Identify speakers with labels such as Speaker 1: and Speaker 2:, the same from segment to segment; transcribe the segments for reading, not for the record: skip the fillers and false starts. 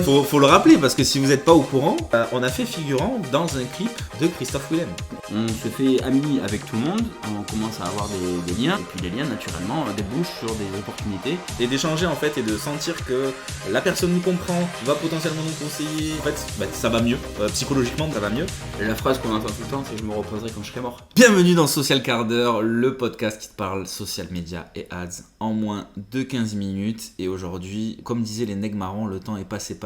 Speaker 1: Faut le rappeler parce que si vous n'êtes pas au courant, on a fait figurant dans un clip de Christophe Willem.
Speaker 2: On se fait amis avec tout le monde, on commence à avoir des liens, et puis les liens naturellement débouchent sur des opportunités.
Speaker 1: Et d'échanger en fait et de sentir que la personne nous comprend, va potentiellement nous conseiller. En fait, ça va mieux, psychologiquement ça va mieux.
Speaker 2: Et la phrase qu'on entend tout le temps, c'est je me reposerai quand je serai mort.
Speaker 1: Bienvenue dans Social Quart d'heure, le podcast qui te parle social media et ads en moins de 15 minutes. Et aujourd'hui, comme disaient les nègres marrons, le temps est passé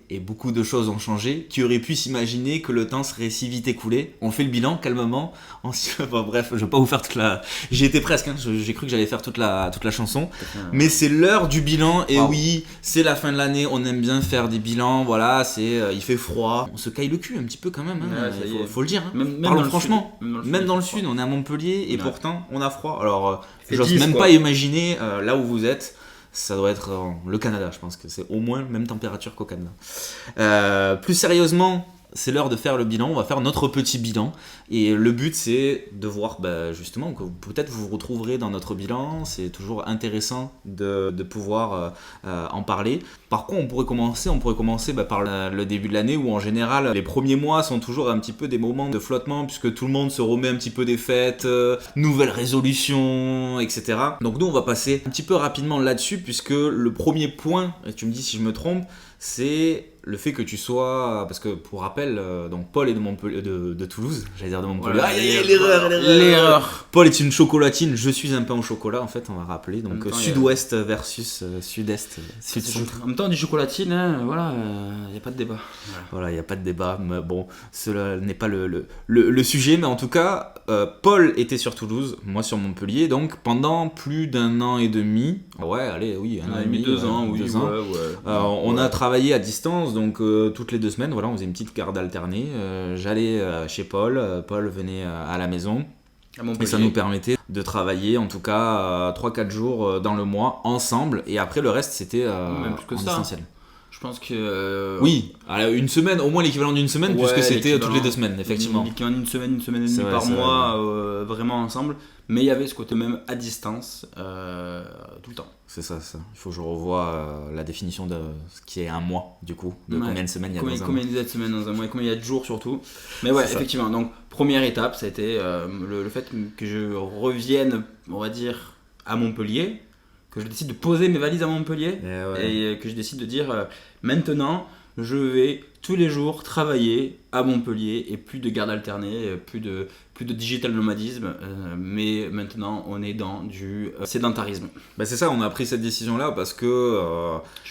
Speaker 1: et beaucoup de choses ont changé. Qui aurait pu s'imaginer que le temps serait si vite écoulé? On fait le bilan calmement. Bon, bref, je vais pas vous faire toute la... J'y étais presque, hein. J'ai cru que j'allais faire toute la chanson. Mais c'est l'heure du bilan et oui, c'est la fin de l'année. On aime bien faire des bilans. Voilà, il fait froid. On se caille le cul un petit peu quand même. Hein. Ouais, faut le dire. Hein. Parlons franchement. Même dans le sud, on est à Montpellier et pourtant on a froid. Alors, j'ose même pas imaginer là où vous êtes. Ça doit être le Canada, je pense que c'est au moins la même température qu'au Canada. Plus sérieusement, c'est l'heure de faire le bilan, on va faire notre petit bilan. Et le but, c'est de voir justement que peut-être vous vous retrouverez dans notre bilan. C'est toujours intéressant de pouvoir en parler. Par contre, on pourrait commencer par le début de l'année où en général, les premiers mois sont toujours un petit peu des moments de flottement puisque tout le monde se remet un petit peu des fêtes, nouvelles résolutions, etc. Donc nous, on va passer un petit peu rapidement là-dessus puisque le premier point, et tu me dis si je me trompe, c'est le fait que tu sois, parce que pour rappel, donc Paul est de Montpellier, de Toulouse, j'allais dire de Montpellier.
Speaker 2: Voilà, l'erreur.
Speaker 1: Paul est une chocolatine, je suis un pain au chocolat en fait, on va rappeler. Donc sud-ouest versus sud-est, sud-centre.
Speaker 2: En même temps, du chocolatine, hein, voilà, y a pas de débat.
Speaker 1: Voilà, y a pas de débat. Mais bon, cela n'est pas le sujet, mais en tout cas, Paul était sur Toulouse, moi sur Montpellier, donc pendant plus d'un an et demi. Ouais, allez, oui, un an et demi,
Speaker 2: 2 ans, oui,
Speaker 1: 2 ans. On a travaillé à distance, donc toutes les 2 semaines, voilà, on faisait une petite garde alternée. J'allais chez Paul, Paul venait à la maison. Et ça nous permettait de travailler en tout cas 3-4 jours dans le mois ensemble. Et après le reste c'était
Speaker 2: même plus que
Speaker 1: en
Speaker 2: ça.
Speaker 1: distanciel.
Speaker 2: Je pense que...
Speaker 1: Oui, une semaine, au moins l'équivalent d'une semaine, puisque c'était toutes les 2 semaines, effectivement.
Speaker 2: L'équivalent d'une semaine et demie par mois, vraiment ensemble. Mais il y avait ce côté même à distance, tout le temps.
Speaker 1: C'est ça. Il faut que je revoie la définition de ce qui est un mois, du coup. De combien de semaines il y a dans un mois.
Speaker 2: Combien de semaines dans un mois et combien il y a de jours surtout. Mais ouais, effectivement. Donc, première étape, ça a été le fait que je revienne, on va dire, à Montpellier. Que je décide de poser mes valises à Montpellier. Et que je décide de dire, maintenant, je vais tous les jours travailler à Montpellier et plus de garde alternée, plus de digital nomadisme, mais maintenant on est dans du sédentarisme.
Speaker 1: C'est ça, on a pris cette décision là parce que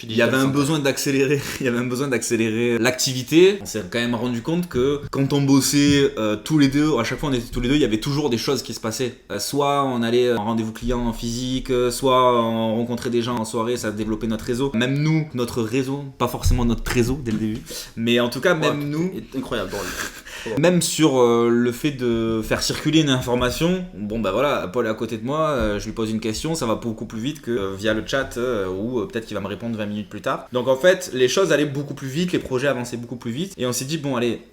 Speaker 1: il y avait un besoin d'accélérer l'activité. On s'est quand même rendu compte que quand on bossait tous les deux, à chaque fois on était tous les deux, il y avait toujours des choses qui se passaient. Soit on allait en rendez-vous client en physique, soit on rencontrait des gens en soirée, ça développait notre réseau. Même nous, notre réseau, pas forcément notre réseau dès le début, mais en tout cas même nous,
Speaker 2: incroyable.
Speaker 1: Même sur le fait de faire circuler une information, voilà, Paul est à côté de moi, je lui pose une question, ça va beaucoup plus vite que via le chat ou peut-être qu'il va me répondre 20 minutes plus tard. Donc en fait, les choses allaient beaucoup plus vite, les projets avançaient beaucoup plus vite et on s'est dit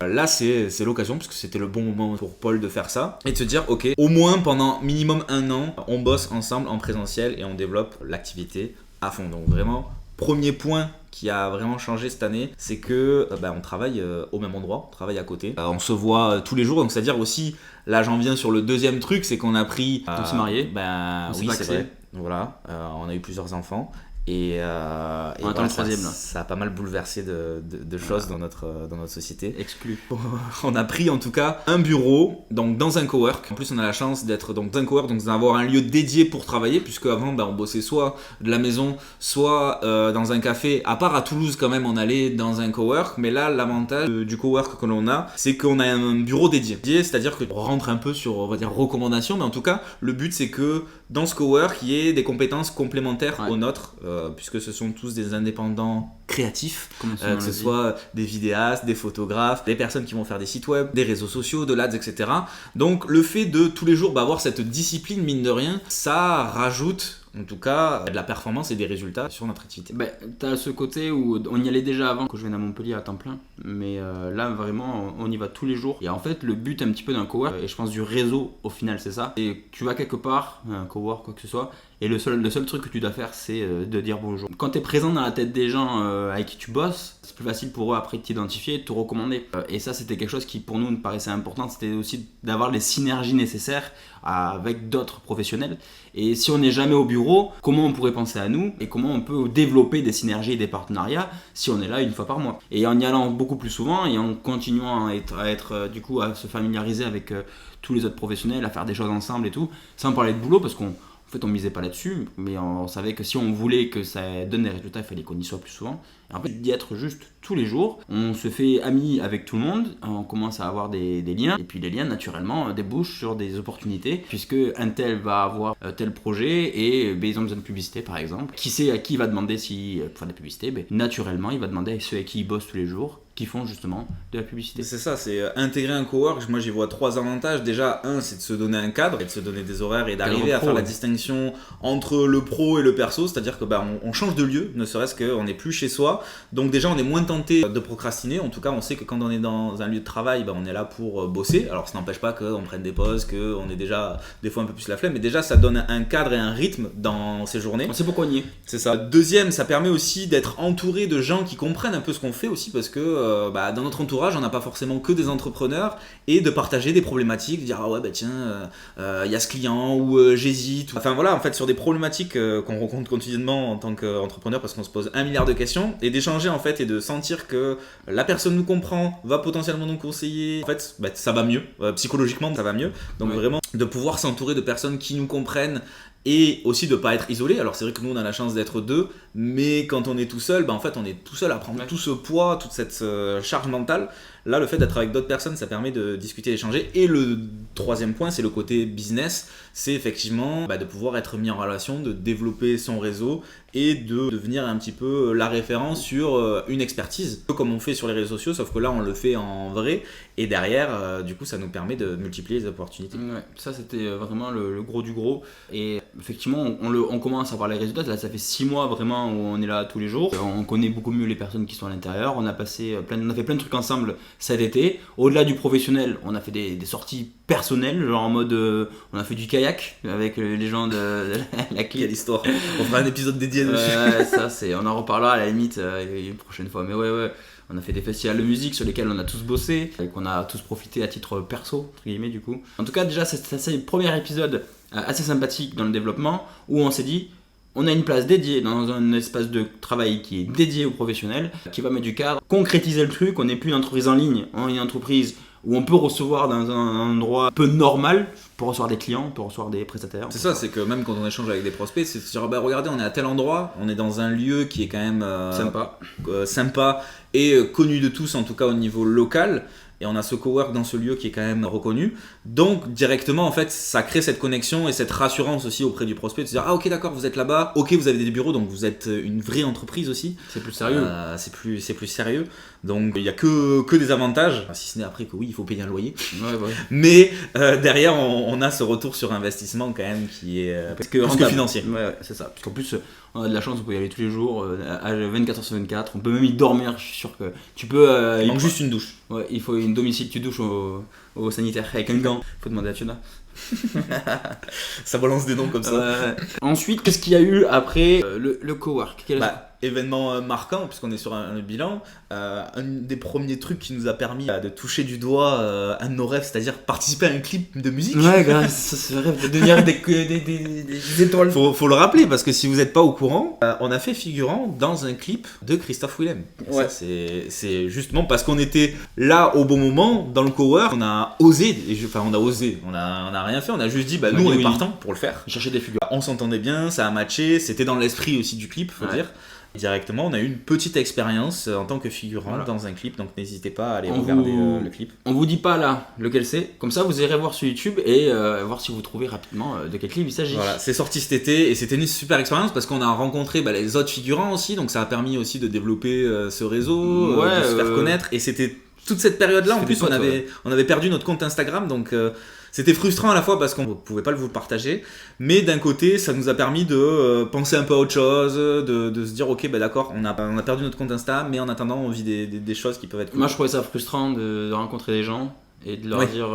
Speaker 1: là c'est l'occasion parce que c'était le bon moment pour Paul de faire ça et de se dire ok, au moins pendant minimum 1 an, on bosse ensemble en présentiel et on développe l'activité à fond. Donc vraiment, premier point qui a vraiment changé cette année, c'est que on travaille au même endroit, on travaille à côté, on se voit tous les jours, donc c'est-à-dire aussi, là j'en viens sur le deuxième truc, c'est qu'on a pris...
Speaker 2: On s'est mariés,
Speaker 1: oui c'est vrai, voilà, on a eu plusieurs enfants, et
Speaker 2: on attend le troisième là.
Speaker 1: Ça a pas mal bouleversé de choses dans notre société.
Speaker 2: Exclu.
Speaker 1: On a pris en tout cas un bureau donc dans un cowork. En plus on a la chance d'être dans un cowork, donc d'avoir un lieu dédié pour travailler, puisque avant on bossait soit de la maison, soit dans un café. À part à Toulouse quand même on allait dans un cowork, mais là l'avantage du cowork que l'on a, c'est qu'on a un bureau dédié. C'est-à-dire que on rentre un peu sur, on va dire, recommandations, mais en tout cas le but c'est que dans ce cowork il y ait des compétences complémentaires aux nôtres. Puisque ce sont tous des indépendants créatifs, que ce soit des vidéastes, des photographes, des personnes qui vont faire des sites web, des réseaux sociaux, de l'ads, etc. Donc le fait de tous les jours avoir cette discipline, mine de rien, ça rajoute en tout cas de la performance et des résultats sur notre activité.
Speaker 2: T'as ce côté où on y allait déjà avant que je vienne à Montpellier à temps plein, mais là vraiment on y va tous les jours. Et en fait le but un petit peu d'un cowork, et je pense du réseau au final c'est ça, et tu vas quelque part, un cowork quoi que ce soit, Et le seul truc que tu dois faire, c'est de dire bonjour. Quand tu es présent dans la tête des gens avec qui tu bosses, c'est plus facile pour eux après de t'identifier et de te recommander. Et ça, c'était quelque chose qui pour nous paraissait important, c'était aussi d'avoir les synergies nécessaires avec d'autres professionnels. Et si on n'est jamais au bureau, comment on pourrait penser à nous et comment on peut développer des synergies et des partenariats si on est là une fois par mois. Et en y allant beaucoup plus souvent et en continuant du coup à se familiariser avec tous les autres professionnels, à faire des choses ensemble et tout, sans parler de boulot parce qu'on misait pas là-dessus, mais on savait que si on voulait que ça donne des résultats, il fallait qu'on y soit plus souvent. Et en fait, d'y être juste tous les jours, on se fait amis avec tout le monde, on commence à avoir des liens, et puis les liens, naturellement, débouchent sur des opportunités, puisque un tel va avoir tel projet, et ils ont besoin de publicité, par exemple. Qui sait à qui il va demander pour faire de la publicité? Naturellement, il va demander à ceux avec qui il bosse tous les jours, qui font justement de la publicité.
Speaker 1: C'est ça, c'est intégrer un cowork. Moi, j'y vois 3 avantages. Déjà, c'est de se donner un cadre et de se donner des horaires et d'arriver à faire la distinction entre le pro et le perso. C'est-à-dire que on change de lieu, ne serait-ce qu'on n'est plus chez soi. Donc déjà, on est moins tenté de procrastiner. En tout cas, on sait que quand on est dans un lieu de travail, on est là pour bosser. Alors, ça n'empêche pas qu'on prenne des pauses, qu'on ait déjà des fois un peu plus la flemme. Mais déjà, ça donne un cadre et un rythme dans ces journées.
Speaker 2: On sait pourquoi on y est.
Speaker 1: C'est ça. Deuxième, ça permet aussi d'être entouré de gens qui comprennent un peu ce qu'on fait aussi parce que dans notre entourage, on n'a pas forcément que des entrepreneurs et de partager des problématiques, de dire tiens, il y a ce client ou j'hésite. Enfin voilà, en fait, sur des problématiques qu'on rencontre quotidiennement en tant qu'entrepreneur parce qu'on se pose 1 milliard de questions et d'échanger en fait et de sentir que la personne nous comprend, va potentiellement nous conseiller. En fait, ça va mieux. Psychologiquement, ça va mieux. Donc vraiment, de pouvoir s'entourer de personnes qui nous comprennent. Et aussi de ne pas être isolé. Alors c'est vrai que nous on a la chance d'être 2, mais quand on est tout seul, en fait on est tout seul à prendre tout ce poids, toute cette charge mentale. Là, le fait d'être avec d'autres personnes, ça permet de discuter, d'échanger. Et le 3e point, c'est le côté business. C'est effectivement de pouvoir être mis en relation, de développer son réseau et de devenir un petit peu la référence sur une expertise. Un peu comme on fait sur les réseaux sociaux, sauf que là, on le fait en vrai. Et derrière, du coup, ça nous permet de multiplier les opportunités.
Speaker 2: Ouais, ça, c'était vraiment le gros du gros. Et effectivement, on commence à voir les résultats. Là, ça fait 6 mois vraiment où on est là tous les jours. On connaît beaucoup mieux les personnes qui sont à l'intérieur. On a fait plein de trucs ensemble cet été. Au-delà du professionnel, on a fait des sorties personnelles, genre en mode on a fait du kayak avec les gens de la clip.
Speaker 1: Quelle histoire. On fera un épisode dédié dessus.
Speaker 2: Ça, on en reparlera à la limite une prochaine fois. Mais ouais. On a fait des festivals de musique sur lesquels on a tous bossé et qu'on a tous profité à titre perso, entre guillemets, du coup. En tout cas, déjà, c'est le premier épisode assez sympathique dans le développement où on s'est dit on a une place dédiée dans un espace de travail qui est dédié aux professionnels, qui va mettre du cadre, concrétiser le truc. On n'est plus une entreprise en ligne, on est une entreprise où on peut recevoir dans un endroit un peu normal, pour recevoir des clients, pour recevoir des prestataires.
Speaker 1: C'est ça, c'est que même quand on échange avec des prospects, c'est de se dire regardez, on est à tel endroit, on est dans un lieu qui est quand même sympa et connu de tous, en tout cas au niveau local. Et on a ce cowork dans ce lieu qui est quand même reconnu. Donc directement en fait ça crée cette connexion et cette rassurance aussi auprès du prospect de se dire ok d'accord, vous êtes là-bas, ok vous avez des bureaux, donc vous êtes une vraie entreprise aussi.
Speaker 2: C'est plus sérieux.
Speaker 1: C'est plus sérieux. Donc il n'y a que des avantages, si ce n'est après que oui il faut payer un loyer.
Speaker 2: Ouais.
Speaker 1: Mais derrière on a ce retour sur investissement quand même qui est plus que financier.
Speaker 2: Ouais, c'est ça. Parce qu'en plus on a de la chance, on peut y aller tous les jours, à 24h/24, on peut même y dormir, je suis sûr que tu peux...
Speaker 1: il manque juste une douche.
Speaker 2: Ouais, il faut une domicile, tu douches au sanitaire avec un gant, faut demander à Tuna.
Speaker 1: Ça balance des noms comme ça.
Speaker 2: Ensuite, qu'est-ce qu'il y a eu après le cowork?
Speaker 1: Événement marquant, puisqu'on est sur un bilan, un des premiers trucs qui nous a permis de toucher du doigt un de nos rêves, c'est-à-dire participer à un clip de musique.
Speaker 2: Ouais, grave, c'est le rêve de devenir des étoiles.
Speaker 1: Faut le rappeler, parce que si vous n'êtes pas au courant, on a fait figurant dans un clip de Christophe Willem.
Speaker 2: Ouais.
Speaker 1: Ça, c'est justement parce qu'on était là au bon moment, dans le cowork, on a osé, on a rien fait, on a juste dit, nous on est partant pour le faire.
Speaker 2: Chercher des figures.
Speaker 1: On s'entendait bien, ça a matché, c'était dans l'esprit aussi du clip, faut dire. Directement, on a eu une petite expérience en tant que figurant dans un clip, donc n'hésitez pas à aller regarder le clip.
Speaker 2: On vous dit pas là lequel c'est, comme ça vous irez voir sur YouTube et voir si vous trouvez rapidement de quel clip il s'agit.
Speaker 1: Voilà, c'est sorti cet été et c'était une super expérience parce qu'on a rencontré les autres figurants aussi, donc ça a permis aussi de développer ce réseau, de se faire connaître, et c'était toute cette période-là, en plus on avait perdu notre compte Instagram, donc c'était frustrant à la fois parce qu'on ne pouvait pas vous le partager, mais d'un côté ça nous a permis de penser un peu à autre chose, de se dire ok d'accord, on a perdu notre compte Insta, mais en attendant on vit des choses qui peuvent être cool.
Speaker 2: Moi je trouvais ça frustrant de rencontrer des gens, et de leur dire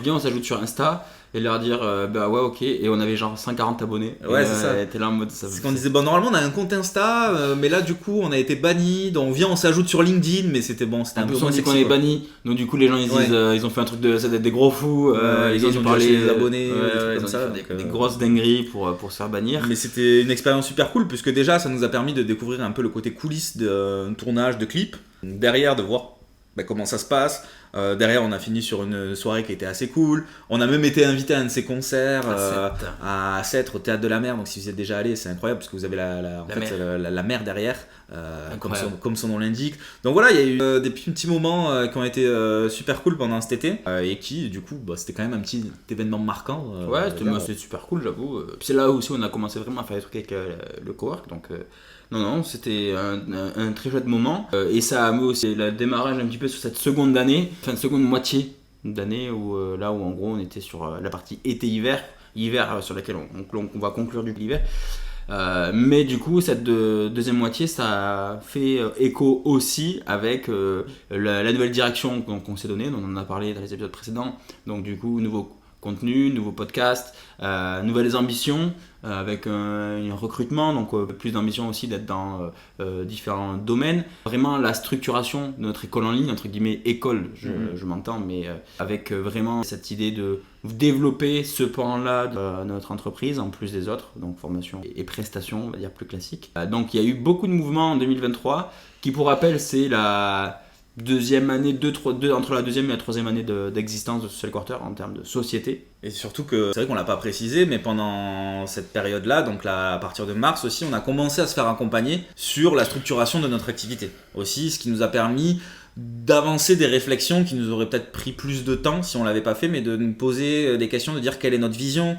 Speaker 2: viens on s'ajoute sur Insta et leur dire bah ouais ok, et on avait genre 140 abonnés.
Speaker 1: Ouais, c'est ça.
Speaker 2: T'es là en mode ça.
Speaker 1: C'est qu'on disait bon normalement on a un compte Insta mais là du coup on a été banni, donc on s'ajoute sur LinkedIn, mais c'était un peu
Speaker 2: on dit qu'on est banni, donc du coup les gens ils disent ils ont fait un truc de ça d'être des gros fous,
Speaker 1: ils ont parlé des abonnés,
Speaker 2: comme ça, des grosses dingueries pour se faire bannir.
Speaker 1: Mais c'était une expérience super cool puisque déjà ça nous a permis de découvrir un peu le côté coulisses de tournage de clips, derrière de voir comment ça se passe. Derrière, on a fini sur une soirée qui était assez cool. On a même été invité à un de ses concerts à Sète, au Théâtre de la Mer. Donc, si vous êtes déjà allé, c'est incroyable parce que vous avez la mer derrière, comme son nom l'indique. Donc voilà, il y a eu des petits moments qui ont été super cool pendant cet été et qui, du coup, c'était quand même un petit événement marquant.
Speaker 2: C'était super cool, j'avoue. Puis c'est là aussi où on a commencé vraiment à faire des trucs avec le cowork. Donc, non, c'était un très chouette moment. Et ça a aussi le démarrage un petit peu sur cette seconde moitié d'année où là où en gros on était sur la partie été-hiver sur laquelle on va conclure du l'hiver. Mais du coup cette deuxième moitié ça a fait écho aussi avec la nouvelle direction qu'on s'est donnée, dont on en a parlé dans les épisodes précédents. Donc du coup nouveau contenu, nouveau podcast, nouvelles ambitions avec un recrutement, donc plus d'ambition aussi d'être dans différents domaines. Vraiment la structuration de notre école en ligne, entre guillemets école, je m'entends, mais avec vraiment cette idée de développer ce pan-là de notre entreprise en plus des autres, donc formation et prestations, on va dire plus classiques. Donc il y a eu beaucoup de mouvements en 2023 qui, pour rappel, c'est la deuxième année, entre la deuxième et la troisième année d'existence de Social Quarter en termes de société.
Speaker 1: Et surtout que, c'est vrai qu'on l'a pas précisé, mais pendant cette période-là, donc là, à partir de mars aussi, on a commencé à se faire accompagner sur la structuration de notre activité. Aussi, ce qui nous a permis d'avancer des réflexions qui nous auraient peut-être pris plus de temps si on l'avait pas fait, mais de nous poser des questions, de dire quelle est notre vision,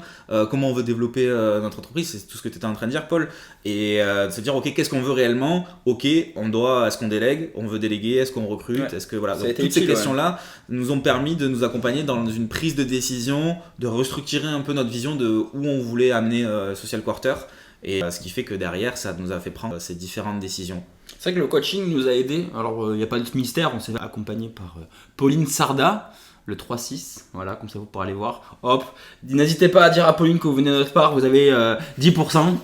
Speaker 1: comment on veut développer notre entreprise, c'est tout ce que tu étais en train de dire, Paul, et de se dire ok, qu'est-ce qu'on veut réellement, ok, est-ce qu'on délègue, on veut déléguer, est-ce qu'on recrute, est-ce que voilà, donc, toutes ces questions-là nous ont permis de nous accompagner dans une prise de décision, de restructurer un peu notre vision de où on voulait amener Social Quarter, et ce qui fait que derrière ça nous a fait prendre ces différentes décisions.
Speaker 2: C'est vrai que le coaching nous a aidé. Alors, il n'y a pas de mystère, on s'est accompagné par Pauline Sarda, le 3-6. Voilà, comme ça vous pourrez aller voir. Hop, n'hésitez pas à dire à Pauline que vous venez de notre part, vous avez 10%.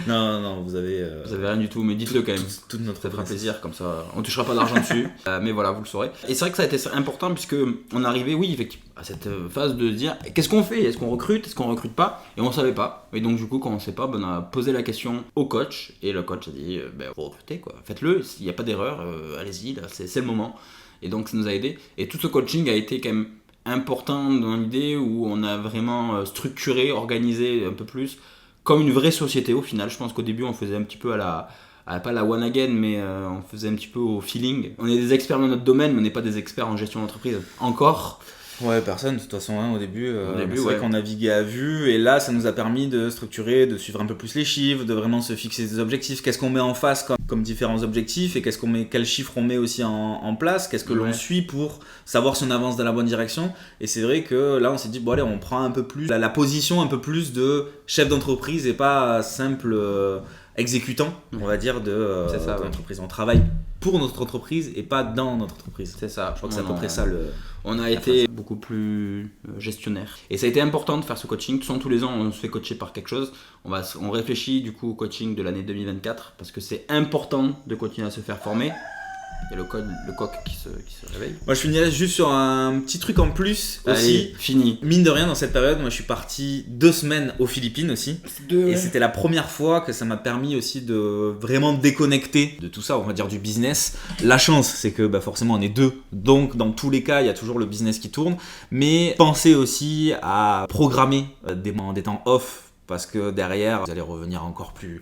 Speaker 1: Non, vous avez
Speaker 2: rien du tout, mais dites-le quand même.
Speaker 1: Toute notre
Speaker 2: ça fera plaisir, comme ça on touchera pas d'argent dessus. Mais voilà, vous le saurez. Et c'est vrai que ça a été important puisque on arrivait, oui, effectivement, à cette phase de dire qu'est-ce qu'on fait, est-ce qu'on recrute, est-ce qu'on recrute pas, et on savait pas. Et donc du coup, quand on sait pas, on a posé la question au coach et le coach a dit faut recruter quoi, faites-le, s'il n'y a pas d'erreur, allez-y, là, c'est le moment. Et donc ça nous a aidé. Et tout ce coaching a été quand même important dans l'idée où on a vraiment structuré, organisé un peu plus comme une vraie société au final. Je pense qu'au début on faisait un petit peu pas la one again, mais on faisait un petit peu au feeling. On est des experts dans notre domaine, mais on n'est pas des experts en gestion d'entreprise. Encore.
Speaker 1: Ouais, personne de toute façon au début c'est vrai qu'on naviguait à vue, et là ça nous a permis de structurer, de suivre un peu plus les chiffres, de vraiment se fixer des objectifs, qu'est-ce qu'on met en face comme différents objectifs, et quels chiffres on met aussi en place, qu'est-ce que l'on suit pour savoir si on avance dans la bonne direction. Et c'est vrai que là on s'est dit bon allez, on prend un peu plus la position un peu plus de chef d'entreprise et pas simple exécutant, on va dire, de l'entreprise. On travaille pour notre entreprise et pas dans notre entreprise.
Speaker 2: C'est ça.
Speaker 1: Je crois que c'est à peu près ça
Speaker 2: on a été beaucoup plus gestionnaire. Et ça a été important de faire ce coaching. Tous les ans, on se fait coacher par quelque chose. On réfléchit du coup au coaching de l'année 2024 parce que c'est important de continuer à se faire former. Il y a le coq qui se réveille.
Speaker 1: Moi je finirais juste sur un petit truc en plus aussi.
Speaker 2: Allez, fini.
Speaker 1: Mine de rien, dans cette période, moi je suis parti 2 semaines aux Philippines aussi. Et c'était la première fois que ça m'a permis aussi de vraiment déconnecter de tout ça, on va dire du business. La chance, c'est que forcément on est 2, donc dans tous les cas il y a toujours le business qui tourne. Mais pensez aussi à programmer des temps off, parce que derrière vous allez revenir encore plus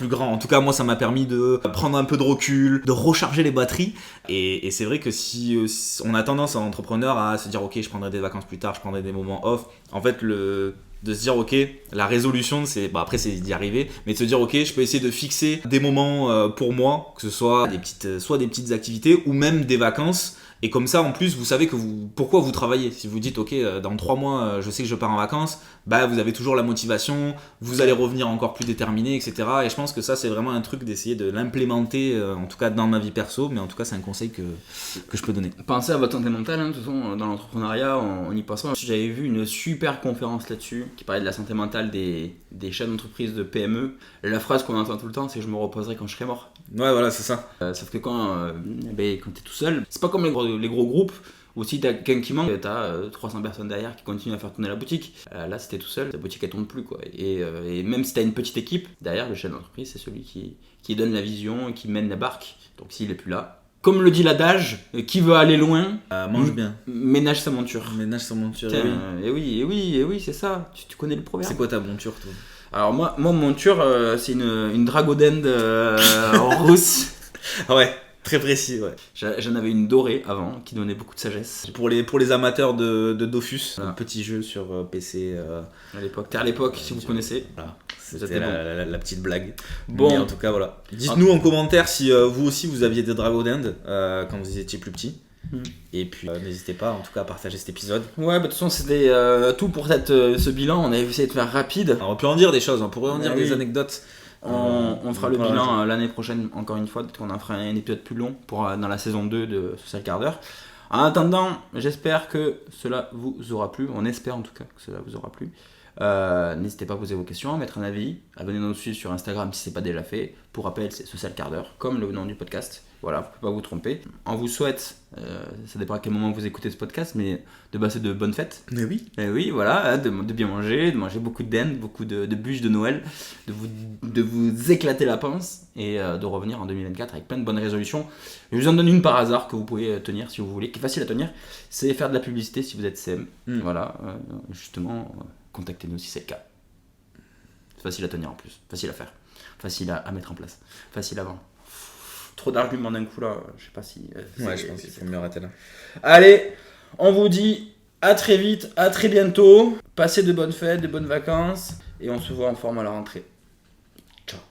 Speaker 1: grand. En tout cas moi ça m'a permis de prendre un peu de recul, de recharger les batteries, et c'est vrai que si on a tendance en entrepreneur à se dire ok, je prendrai des vacances plus tard, je prendrai des moments off, en fait de se dire ok, la résolution c'est après c'est d'y arriver, mais de se dire ok, je peux essayer de fixer des moments pour moi, que ce soit des petites activités ou même des vacances, Et comme ça, en plus, vous savez pourquoi vous travaillez. Si vous dites, ok, dans 3 mois, je sais que je pars en vacances, bah vous avez toujours la motivation, vous allez revenir encore plus déterminé, etc. Et je pense que ça, c'est vraiment un truc d'essayer de l'implémenter, en tout cas dans ma vie perso, mais en tout cas, c'est un conseil que je peux donner.
Speaker 2: Pensez à votre santé mentale, hein. De toute façon, dans l'entrepreneuriat, on y pense. J'avais vu une super conférence là-dessus qui parlait de la santé mentale des chefs d'entreprise de PME. La phrase qu'on entend tout le temps, c'est « je me reposerai quand je serai mort ».
Speaker 1: Ouais, voilà, c'est ça.
Speaker 2: Sauf que quand t'es tout seul, c'est pas comme les gros groupes où si t'as quelqu'un qui manque, t'as 300 personnes derrière qui continuent à faire tourner la boutique. Là, si t'es tout seul, la boutique elle tourne plus, quoi. Et même si t'as une petite équipe, derrière le chef d'entreprise, c'est celui qui donne la vision et qui mène la barque. Donc s'il est plus là, comme le dit l'adage, qui veut aller loin,
Speaker 1: mange bien.
Speaker 2: Ménage sa monture.
Speaker 1: Ménage sa monture.
Speaker 2: Et oui, c'est ça. Tu connais le proverbe.
Speaker 1: C'est quoi ta monture, toi?
Speaker 2: Alors moi mon monture, c'est une dragodend rousse.
Speaker 1: Ouais, très précis, ouais.
Speaker 2: J'en avais une dorée avant qui donnait beaucoup de sagesse.
Speaker 1: Pour les amateurs de Dofus, un petit jeu sur PC.
Speaker 2: À l'époque, Terre à l'époque, si vous connaissez.
Speaker 1: Voilà, c'était la petite blague.
Speaker 2: Bon.
Speaker 1: Mais en tout cas, voilà. Dites-nous en commentaire si vous aussi vous aviez des Dragodend quand vous étiez plus petit. Et puis n'hésitez pas en tout cas à partager cet épisode.
Speaker 2: Ouais, de toute façon c'était tout pour ce bilan. On avait essayé de faire rapide.
Speaker 1: Alors, on peut en dire des choses, on pourrait en dire des anecdotes.
Speaker 2: On fera le bilan l'année prochaine, encore une fois. Peut-être qu'on en fera un épisode plus long dans la saison 2 de Social Quart d'heure. En attendant, j'espère que cela vous aura plu. On espère en tout cas que cela vous aura plu. N'hésitez pas à poser vos questions, à mettre un avis, à venir nous suivre sur Instagram si ce n'est pas déjà fait. Pour rappel, c'est Social Quart d'heure, comme le nom du podcast. Voilà, vous ne pouvez pas vous tromper. On vous souhaite, ça dépend à quel moment vous écoutez ce podcast, mais de passer de bonnes fêtes.
Speaker 1: Mais oui.
Speaker 2: Et oui, voilà, de bien manger, de manger beaucoup de dinde, beaucoup de bûches de Noël, de vous éclater la panse et de revenir en 2024 avec plein de bonnes résolutions. Je vous en donne une par hasard que vous pouvez tenir si vous voulez, qui est facile à tenir, c'est faire de la publicité si vous êtes CM. Voilà, justement, contactez-nous si c'est le cas. C'est facile à tenir en plus, facile à faire, facile à mettre en place, facile à vendre. Trop d'arguments d'un coup là, je sais pas si...
Speaker 1: ouais, je pense qu'il faut mieux arrêter là.
Speaker 2: Allez, on vous dit à très vite, à très bientôt. Passez de bonnes fêtes, de bonnes vacances et on se voit en forme à la rentrée.